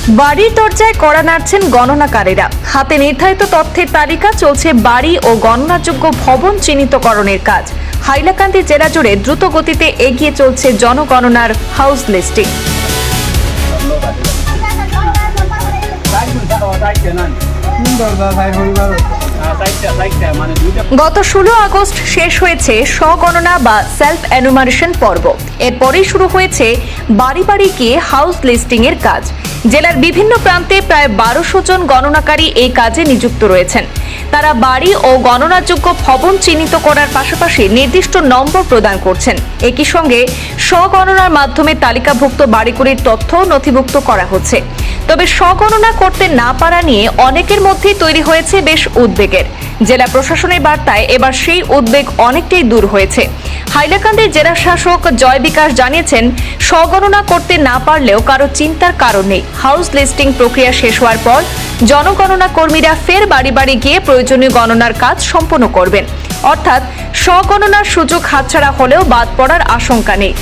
বাড়ির দরজায় কড়া নাড়ছেন গণনাকারীরা। হাতে নির্ধারিত তথ্যের তালিকা, চলছে বাড়ি ও গণনাযোগ্য ভবন চিহ্নিতকরণের কাজ। হাইলাকান্দি জেলা জুড়ে দ্রুত গতিতে এগিয়ে চলছে জনগণনার হাউস লিস্টিং। গত 16 আগস্ট শেষ হয়েছে স্বগণনা বা সেলফ এনুমারেশন পর্ব। এরপরেই শুরু হয়েছে বাড়ি বাড়ি গিয়ে হাউস লিস্টিং এর কাজ। জেলার বিভিন্ন প্রান্তে প্রায় 1200 জন গণনাকারী এই কাজে নিযুক্ত রয়েছেন। তারা বাড়ি ও গণনাযোগ্য ভবন চিহ্নিত করার পাশাপাশি নির্দিষ্ট নম্বর প্রদান করছেন। একই সঙ্গে স্বগণনার মাধ্যমে তালিকাভুক্ত বাড়িগুলির তথ্য নথিভুক্ত করা হচ্ছে। তবে স্বগণনা করতে না পারা নিয়ে অনেকের মধ্যেই তৈরি হয়েছে বেশ উদ্বেগের। জেলা প্রশাসনের বার্তায় এবার সেই উদ্বেগ অনেকটাই দূর হয়েছে। হাইলাকান্দির জেলা শাসক জয় বিকাশ জানিয়েছেন, স্বগণনা করতে না পারলেও কারো চিন্তার কারণ নেই। হাউস লিস্টিং প্রক্রিয়া শেষ হওয়ার পর জনগণনা কর্মীরা ফের বাড়ি বাড়ি গিয়ে প্রয়োজনীয় গণনার কাজ সম্পন্ন করবেন। অর্থাৎ স্বগণনার সুযোগ হাতছাড়া হলেও বাদ পড়ার আশঙ্কা নেই।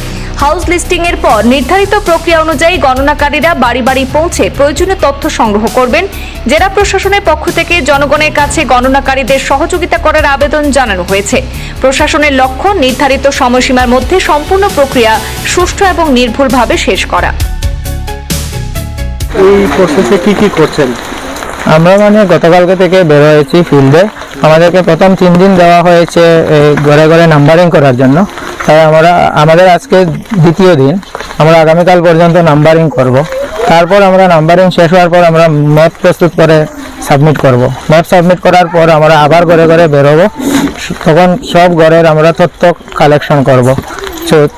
হাউস লিস্টিং এর পর নির্ধারিত প্রক্রিয়া অনুযায়ী গণনাকারীরা বাড়ি বাড়ি পৌঁছে প্রয়োজনীয় তথ্য সংগ্রহ করবেন। জেলা প্রশাসনের পক্ষ থেকে জনগণের কাছে গণনাকারীদের সহযোগিতা করার আবেদন জানানো হয়েছে। প্রশাসনের লক্ষ্য নির্ধারিত সময়সীমার মধ্যে সম্পূর্ণ প্রক্রিয়া সুষ্ঠু এবং নির্ভুলভাবে শেষ করা। এই প্রসেসে কি করছেন? আমরা গতকালকে থেকে বের হয়েছি ফিল্ডে। আমাদেরকে প্রথম 3 দিন দেওয়া হয়েছে ঘরে ঘরে নাম্বারিং করার জন্য। তাই আমাদের আজকে দ্বিতীয় দিন। আমরা আগামীকাল পর্যন্ত নাম্বারিং করব। তারপর আমরা নাম্বারিং শেষ হওয়ার পর আমরা ম্যাপ প্রস্তুত করে সাবমিট করব। ম্যাপ সাবমিট করার পর আমরা আবার ঘরে ঘরে বেরোবো। তখন সব ঘরের আমরা তথ্য কালেকশন করব।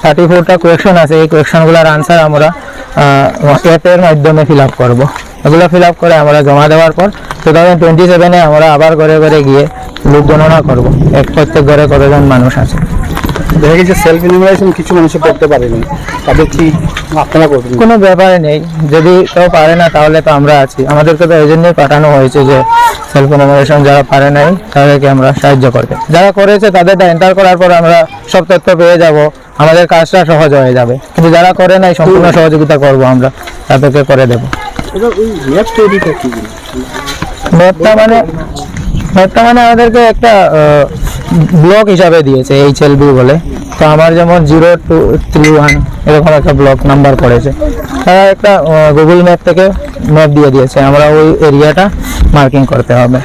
34টা কোয়েশন আছে, এই কোয়েশনগুলোর আনসার আমরা অ্যাপের মাধ্যমে ফিল আপ করবো। এগুলো ফিল আপ করে আমরা জমা দেওয়ার পর 2027-এ আমরা আবার ঘরে ঘরে গিয়ে লোক গণনা করবো। প্রত্যেক ঘরে কতজন মানুষ আছে। দেখা গেছে সেলফ এনুমারেশন কিছু মানুষে করতে পারেনি, তাদের কি আপনারা করবেন? কোনো ব্যাপারে নেই, যদি কেউ পারে না তাহলে তো আমরা আছি। আমাদেরকে তো এই জন্যই পাঠানো হয়েছে যে সেলফ এনুমারেশন যারা পারে নাই তাদেরকে আমরা সাহায্য করতে। যারা করেছে তাদেরটা এন্টার করার পর আমরা সব তথ্য পেয়ে যাব, আমাদের কাজটা সহজ হয়ে যাবে। কিন্তু যারা করে নাই সম্পূর্ণ সহযোগিতা করব, আমরা তাদেরকে করে দেবো। ম্যাপটা আমাদেরকে একটা ব্লক হিসাবে দিয়েছে, HLB বলে। তো আমার যেমন 0231 এরকম একটা ব্লক নাম্বার পড়েছে। তারা একটা গুগল ম্যাপ থেকে ম্যাপ দিয়ে দিয়েছে, আমরা ওই এরিয়াটা মার্কিং করতে হবে।